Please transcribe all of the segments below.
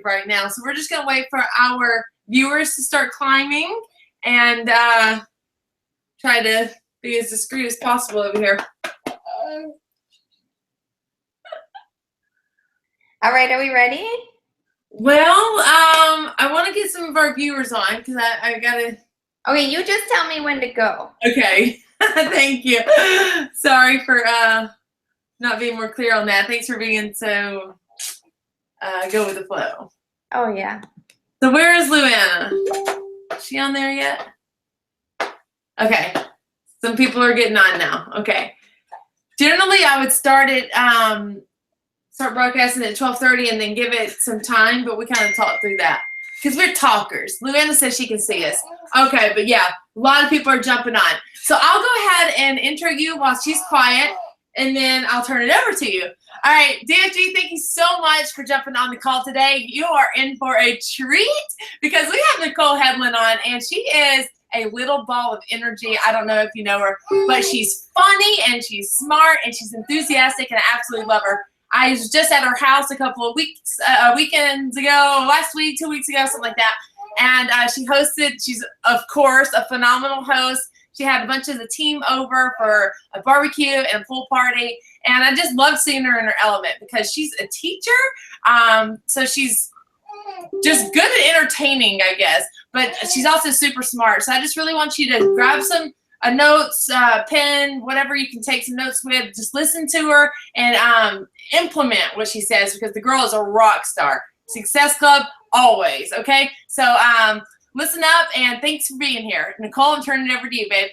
right now. So we're just going to wait for our viewers to start climbing and try to be as discreet as possible over here. All right, are we ready? Well, I want to get some of our viewers on because I got to. Okay, you just tell me when to go. Okay. Thank you. Sorry for not being more clear on that. Thanks for being so go with the flow. Oh, yeah. So where is Luanna? Is she on there yet? Okay. Some people are getting on now. Okay. Generally, I would start broadcasting at 12:30 and then give it some time, but we kind of talk through that because we're talkers. Luanna says she can see us. Okay, but yeah, a lot of people are jumping on. So I'll go ahead and intro you while she's quiet, and then I'll turn it over to you. All right, DFG, thank you so much for jumping on the call today. You are in for a treat because we have Nicole Hedlund on, and she is a little ball of energy. I don't know if you know her, but she's funny, and she's smart, and she's enthusiastic, and I absolutely love her. I was just at her house a couple of weekends ago, last week, 2 weeks ago, something like that. And she hosted, she's, of course, a phenomenal host. She had a bunch of the team over for a barbecue and a pool party. And I just love seeing her in her element because she's a teacher. So she's just good at entertaining, I guess. But she's also super smart. So I just really want you to grab a notes, pen, whatever you can take some notes with. Just listen to her and implement what she says because the girl is a rock star. Success Club, always, okay? So listen up, and thanks for being here. Nicole, I'm turning it over to you, babe.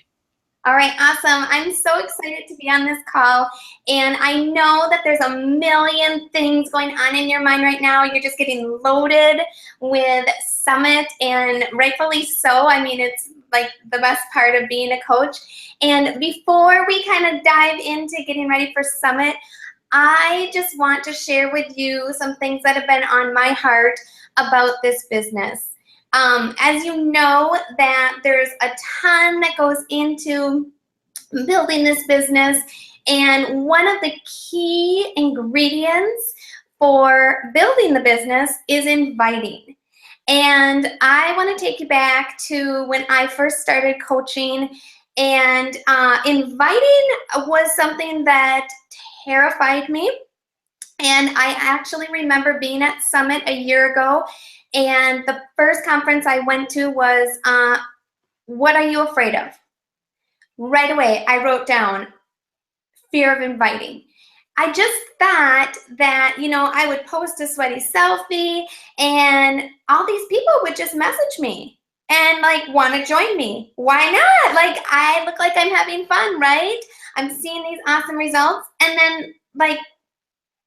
All right, awesome. I'm so excited to be on this call, and I know that there's a million things going on in your mind right now. You're just getting loaded with Summit, and rightfully so. I mean, it's like the best part of being a coach. And before we kind of dive into getting ready for Summit, I just want to share with you some things that have been on my heart about this business. As you know, that there's a ton that goes into building this business, and one of the key ingredients for building the business is inviting. And I want to take you back to when I first started coaching, and inviting was something that terrified me. And I actually remember being at Summit a year ago, and the first conference I went to was, what are you afraid of? Right away, I wrote down fear of inviting. I just thought that, you know, I would post a sweaty selfie and all these people would just message me and like want to join me. Why not? Like, I look like I'm having fun, right? I'm seeing these awesome results, and then like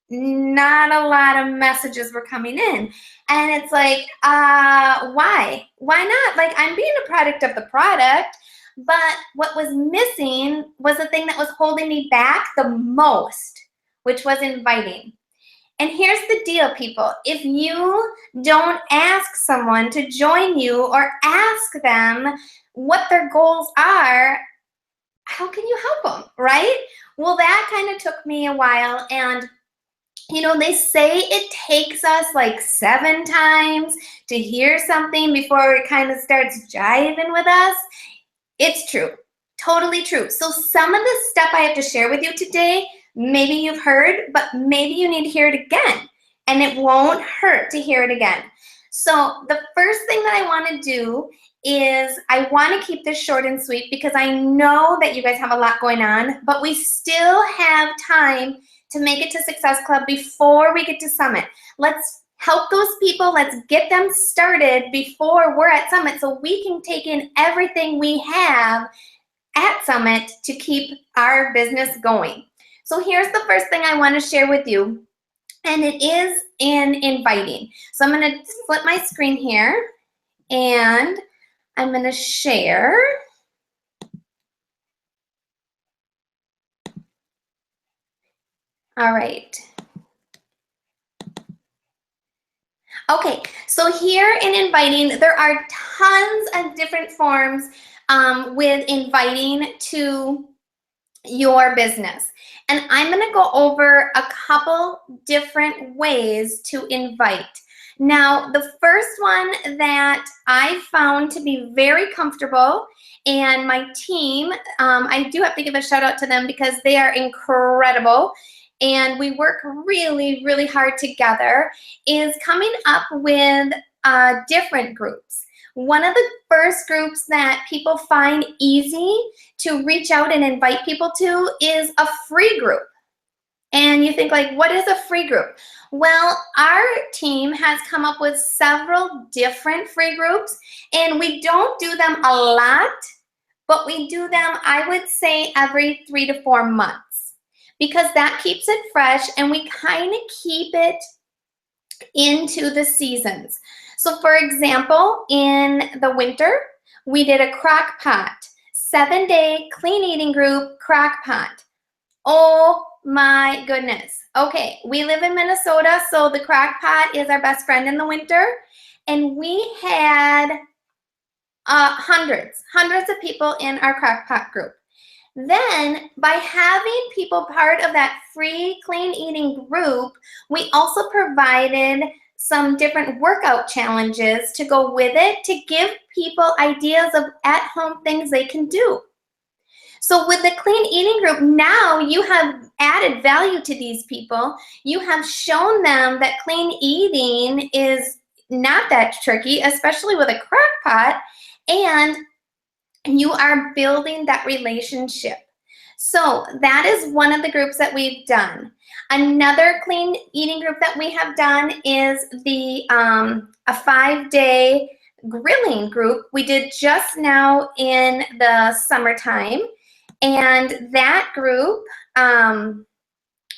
not a lot of messages were coming in. And it's like, why? Why not? Like, I'm being a product of the product, but what was missing was the thing that was holding me back the most, which was inviting. And here's the deal, people. If you don't ask someone to join you or ask them what their goals are, how can you help them, right? Well, that kind of took me a while, and you know, they say it takes us like 7 times to hear something before it kind of starts jiving with us. It's true. Totally true. So some of the stuff I have to share with you today, maybe you've heard, but maybe you need to hear it again. And it won't hurt to hear it again. So the first thing that I want to do is I want to keep this short and sweet because I know that you guys have a lot going on, but we still have time to make it to Success Club before we get to Summit. Let's help those people. Let's get them started before we're at Summit so we can take in everything we have at Summit to keep our business going. So here's the first thing I want to share with you, and it is in inviting. So I'm going to flip my screen here, and I'm going to share. All right. Okay, so here in inviting, there are tons of different forms with inviting to your business. And I'm going to go over a couple different ways to invite. Now, the first one that I found to be very comfortable, and my team, I do have to give a shout out to them because they are incredible, and we work really, really hard together, is coming up with different groups. One of the first groups that people find easy to reach out and invite people to is a free group. And you think, like, what is a free group? Well, our team has come up with several different free groups, and we don't do them a lot, but we do them, I would say, every 3 to 4 months, because that keeps it fresh and we kind of keep it into the seasons. So for example, in the winter, we did a crock pot, 7-day clean eating group crock pot. Oh my goodness. Okay, we live in Minnesota, so the crock pot is our best friend in the winter. And we had hundreds of people in our crock pot group. Then, by having people part of that free clean eating group, we also provided some different workout challenges to go with it to give people ideas of at-home things they can do. So with the clean eating group, now you have added value to these people. You have shown them that clean eating is not that tricky, especially with a crock pot, and you are building that relationship. So that is one of the groups that we've done. Another clean eating group that we have done is the a 5-day grilling group we did just now in the summertime. And that group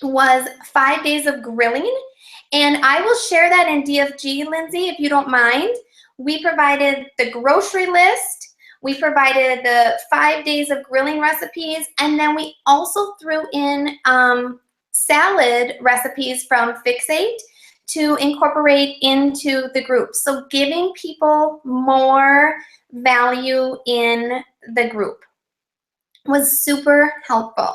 was 5 days of grilling. And I will share that in DFG, Lindsay, if you don't mind. We provided the grocery list. We provided the 5 days of grilling recipes. And then we also threw in salad recipes from Fix8 to incorporate into the group. So giving people more value in the group was super helpful.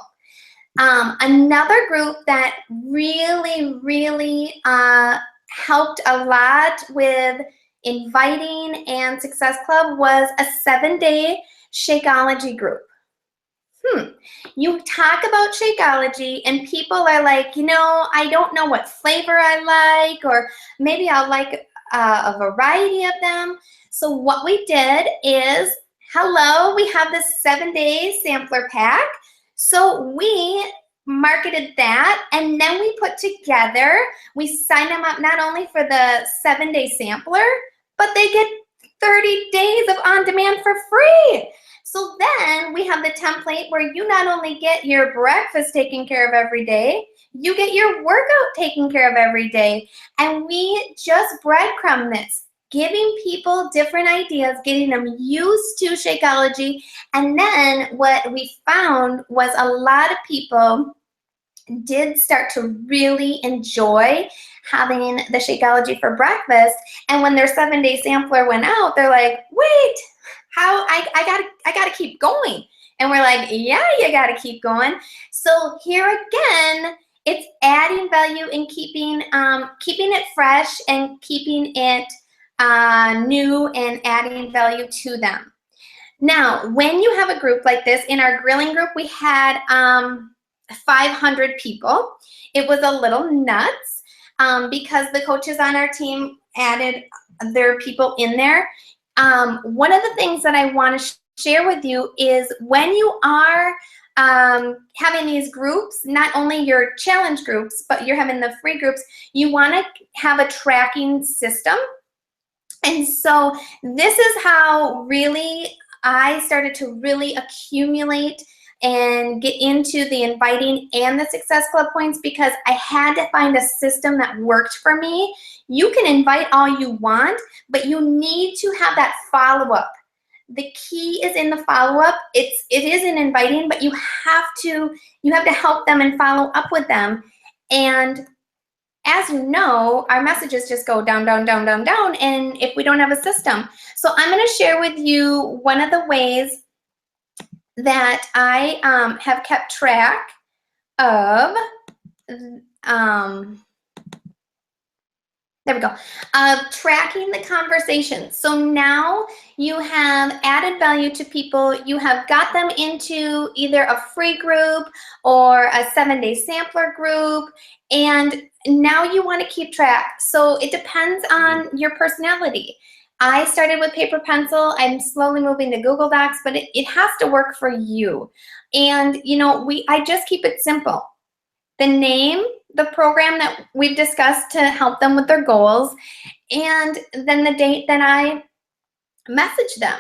Another group that really helped a lot with inviting and Success Club was a 7-day Shakeology group. You talk about Shakeology and people are like, you know, I don't know what flavor I like, or maybe I'll like a variety of them. So what we did is, hello, we have this 7-day sampler pack. So we marketed that, and then we put together, we sign them up not only for the 7-day sampler, but they get 30 days of on-demand for free. So then we have the template where you not only get your breakfast taken care of every day, you get your workout taken care of every day. And we just breadcrumb this, giving people different ideas, getting them used to Shakeology. And then what we found was a lot of people did start to really enjoy having the Shakeology for breakfast. And when their 7-day sampler went out, they're like, wait, how I gotta keep going. And we're like, yeah, you gotta keep going. So here again, it's adding value and keeping it fresh and keeping it new and adding value to them. Now, when you have a group like this, in our grilling group, we had 500 people. It was a little nuts because the coaches on our team added their people in there. One of the things that I want to share with you is when you are having these groups, not only your challenge groups, but you're having the free groups, you want to have a tracking system. And so this is how really I started to really accumulate and get into the inviting and the Success Club points, because I had to find a system that worked for me. You can invite all you want, but you need to have that follow-up. The key is in the follow-up. It is in inviting, but you have to help them and follow up with them. And as you know, our messages just go down, down, down, down, down, and if we don't have a system. So I'm going to share with you one of the ways that I have kept track of there we go, of tracking the conversation. So now you have added value to people. You have got them into either a free group or a 7-day sampler group, and now you want to keep track. So it depends on your personality. I started with paper pencil. I'm slowly moving to Google Docs, but it has to work for you. And you know, I just keep it simple. The name, the program that we've discussed to help them with their goals, and then the date that I message them.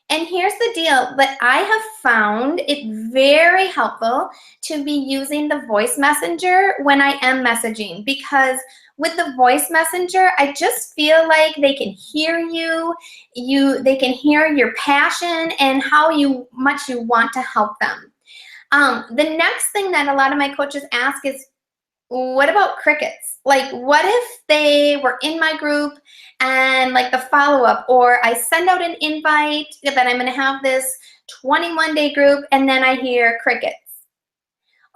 And here's the deal, that I have found it very helpful to be using the voice messenger when I am messaging, because with the voice messenger, I just feel like they can hear you, they can hear your passion and how much you want to help them. The next thing that a lot of my coaches ask is, what about crickets? Like, what if they were in my group and like the follow-up, or I send out an invite that I'm gonna have this 21-day group and then I hear crickets.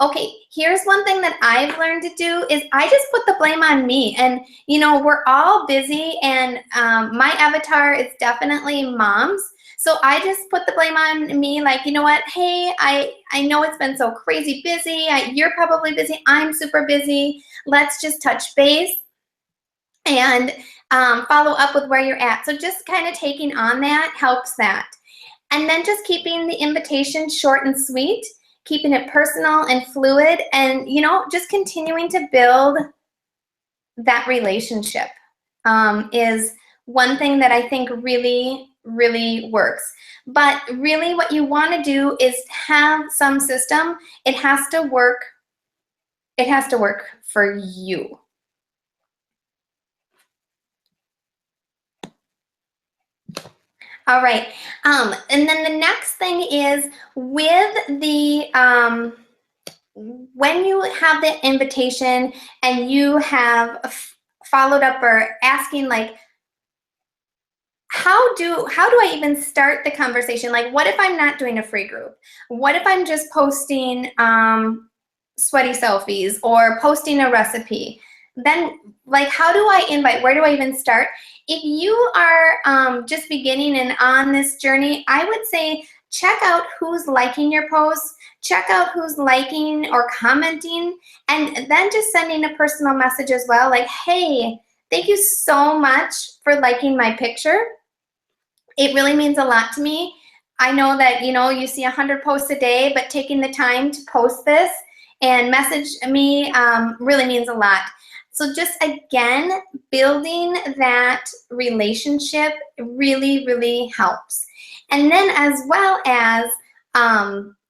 Okay, here's one thing that I've learned to do is I just put the blame on me. And you know, we're all busy, and my avatar is definitely moms. So I just put the blame on me, like, you know what, hey, I know it's been so crazy busy. You're probably busy. I'm super busy. Let's just touch base and follow up with where you're at. So just kind of taking on that helps that. And then just keeping the invitation short and sweet, keeping it personal and fluid, and, you know, just continuing to build that relationship is one thing that I think really works. But really what you want to do is have some system. It has to work. It has to work for you. All right. And then the next thing is with the when you have the invitation and you have followed up or asking, like, how do I even start the conversation? Like, what if I'm not doing a free group? What if I'm just posting sweaty selfies or posting a recipe? Then, like, how do I invite? Where do I even start? If you are just beginning and on this journey, I would say check out who's liking your posts, check out who's liking or commenting, and then just sending a personal message as well, like, hey, thank you so much for liking my picture. It really means a lot to me. I know that, you know, you see 100 posts a day, but taking the time to post this and message me really means a lot. So just, again, building that relationship really helps. And then as well as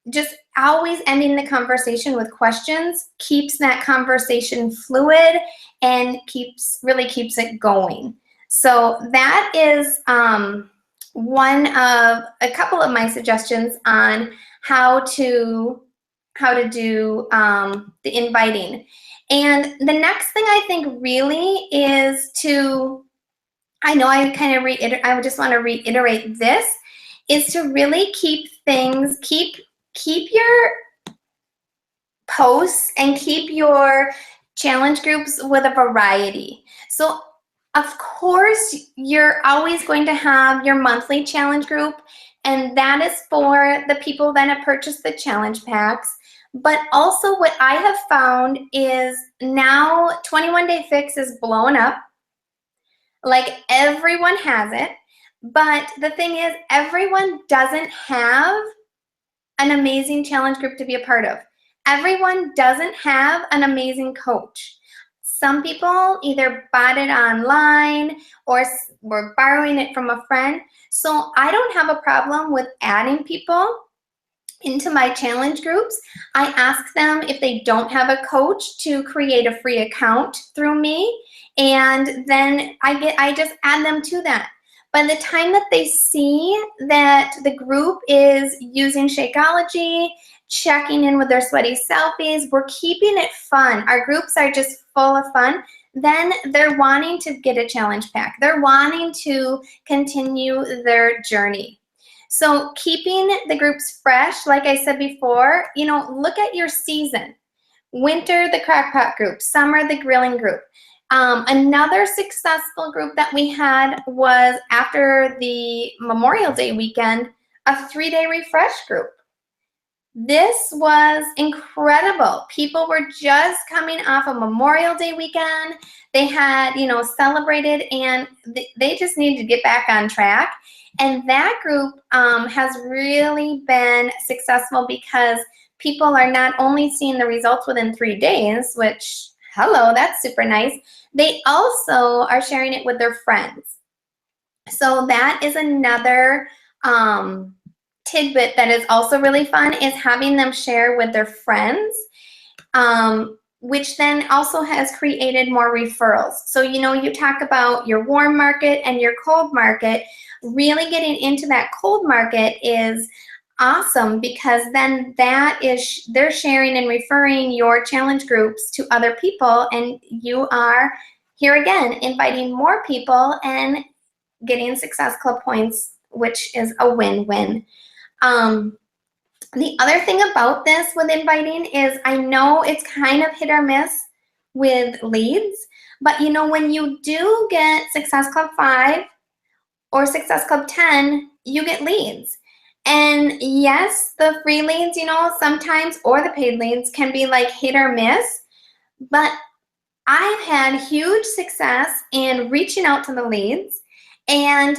just always ending the conversation with questions keeps that conversation fluid and really keeps it going. So that is one of a couple of my suggestions on how to do the inviting. And the next thing I think really is to, I know I kind of I just want to reiterate this, is to really keep things, keep your posts and keep your challenge groups with a variety. So of course, you're always going to have your monthly challenge group, and that is for the people that have purchased the challenge packs. But also what I have found is now 21 Day Fix is blowing up. Like, everyone has it. But the thing is, everyone doesn't have an amazing challenge group to be a part of. Everyone doesn't have an amazing coach. Some people either bought it online or were borrowing it from a friend. So I don't have a problem with adding people into my challenge groups. I ask them if they don't have a coach to create a free account through me, and then I just add them to that. By the time that they see that the group is using Shakeology, checking in with their sweaty selfies, we're keeping it fun, our groups are just full of fun, then they're wanting to get a challenge pack. They're wanting to continue their journey. So keeping the groups fresh, like I said before, you know, look at your season. Winter, the crock pot group. Summer, the grilling group. Another successful group that we had was after the Memorial Day weekend, a 3-day refresh group. This was incredible. People were just coming off a Memorial Day weekend. They had, celebrated, and they just needed to get back on track. And that group has really been successful because people are not only seeing the results within 3 days, which, hello, that's super nice. They also are sharing it with their friends. So that is another tidbit that is also really fun, is having them share with their friends, which then also has created more referrals. So, you talk about your warm market and your cold market. Really getting into that cold market is awesome, because then they're sharing and referring your challenge groups to other people, and you are here again inviting more people and getting Success Club points, which is a win-win. The other thing about this with inviting is, I know it's kind of hit or miss with leads, but when you do get Success Club 5 or Success Club 10, you get leads. And yes, the free leads, sometimes, or the paid leads can be like hit or miss, but I've had huge success in reaching out to the leads, and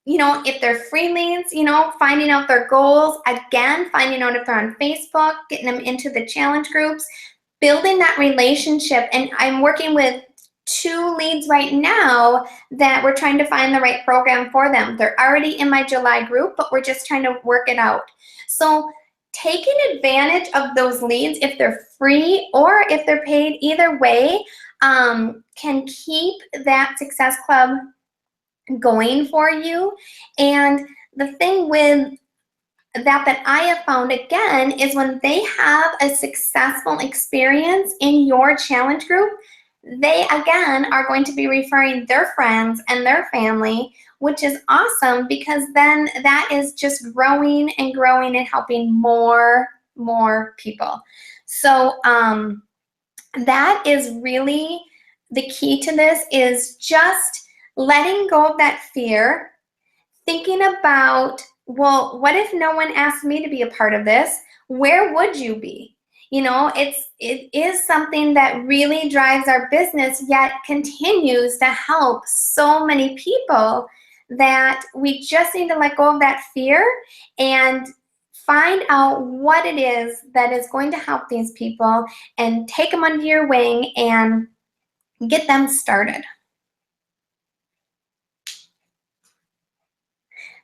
if they're free leads, finding out their goals, again, finding out if they're on Facebook, getting them into the challenge groups, building that relationship. And I'm working with 2 leads right now that we're trying to find the right program for them. They're already in my July group, but we're just trying to work it out. So taking advantage of those leads, if they're free or if they're paid, either way, can keep that Success Club going for you. And the thing with that I have found, again, is when they have a successful experience in your challenge group, they again are going to be referring their friends and their family, which is awesome, because then that is just growing and growing and helping more people. So that is really the key to this, is just letting go of that fear, thinking about, well, what if no one asked me to be a part of this? Where would you be? It is something that really drives our business, yet continues to help so many people, that we just need to let go of that fear and find out what it is that is going to help these people, and take them under your wing and get them started.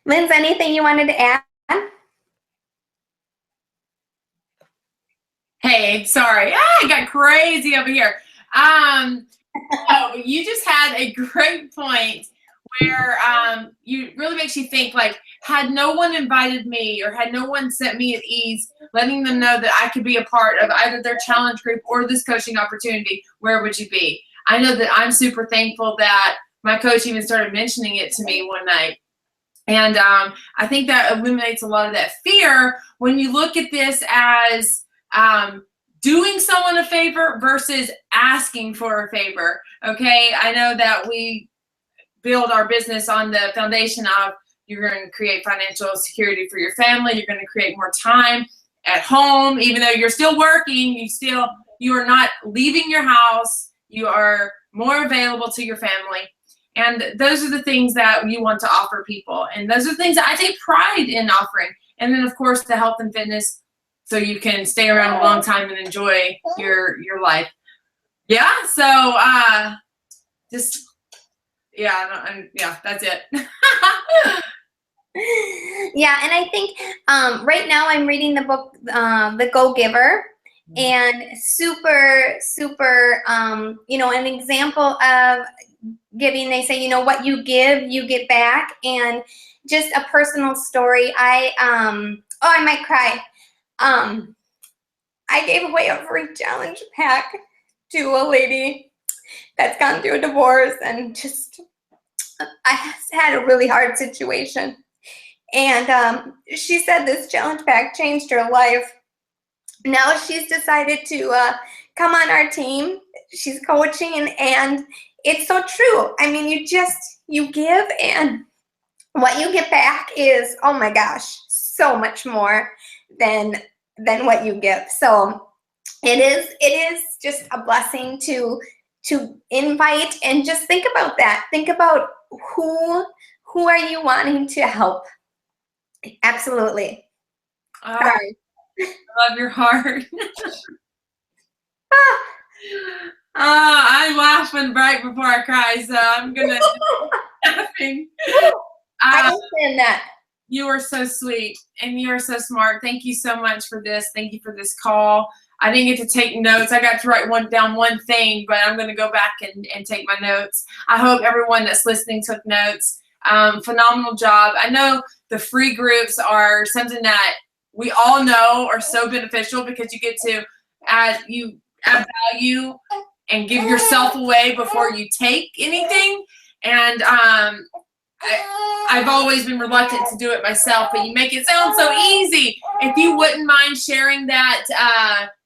Linz, anything you wanted to add? Hey, sorry. I got crazy over here. You just had a great point where you really makes you think, like, had no one invited me or had no one set me at ease, letting them know that I could be a part of either their challenge group or this coaching opportunity, where would you be? I know that I'm super thankful that my coach even started mentioning it to me one night. And I think that eliminates a lot of that fear when you look at this as doing someone a favor versus asking for a favor. Okay, I know that we build our business on the foundation of, you're going to create financial security for your family. You're going to create more time at home, even though you're still working. You are not leaving your house. You are more available to your family. And those are the things that you want to offer people. And those are the things that I take pride in offering. And then, of course, the health and fitness, so you can stay around a long time and enjoy your life. Yeah, so that's it. Yeah, and I think right now I'm reading the book, The Go-Giver, and super, an example of giving. They say, what you give, you get back. And just a personal story, I might cry. I gave away a free challenge pack to a lady that's gone through a divorce, and just, I had a really hard situation. And she said this challenge pack changed her life. Now she's decided to come on our team. She's coaching, and it's so true. I mean, you give, and what you get back is, oh my gosh, so much more than what you give. So it is just a blessing to invite, and just think about that. Think about who are you wanting to help. Absolutely. Sorry. I love your heart. I'm laughing right before I cry, so I'm gonna laughing. I understand that. You are so sweet, and you are so smart. Thank you so much for this. Thank you for this call. I didn't get to take notes. I got to write down one thing, but I'm going to go back and take my notes. I hope everyone that's listening took notes. Phenomenal job. I know the free groups are something that we all know are so beneficial, because you get to add value and give yourself away before you take anything. And I've always been reluctant to do it myself, but you make it sound so easy. If you wouldn't mind sharing that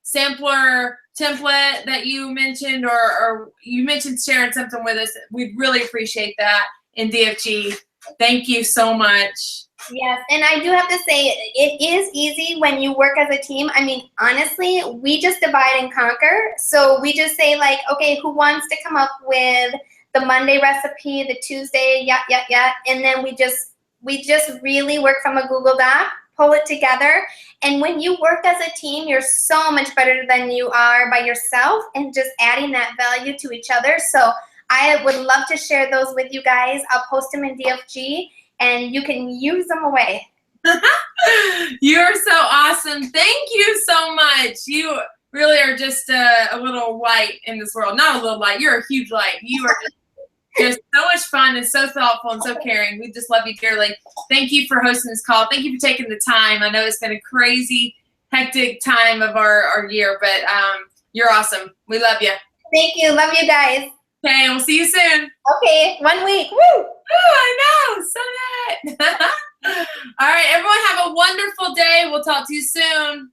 sampler template that you mentioned, or you mentioned sharing something with us, we'd really appreciate that in DFG. Thank you so much. Yes, and I do have to say, it is easy when you work as a team. I mean, honestly, we just divide and conquer. So we just say, like, okay, who wants to come up with the Monday recipe, the Tuesday, and then we just really work from a Google Doc, pull it together. And when you work as a team, you're so much better than you are by yourself, and just adding that value to each other. So I would love to share those with you guys. I'll post them in DFG, and you can use them away. You're so awesome. Thank you so much. You really are just a little light in this world. Not a little light. You're a huge light. You are just so much fun and so thoughtful and so caring. We just love you dearly. Thank you for hosting this call. Thank you for taking the time. I know it's been a crazy, hectic time of our year, but you're awesome. We love you. Thank you. Love you guys. Okay, we'll see you soon. Okay, 1 week. Woo! Oh, I know. So good. All right, everyone, have a wonderful day. We'll talk to you soon.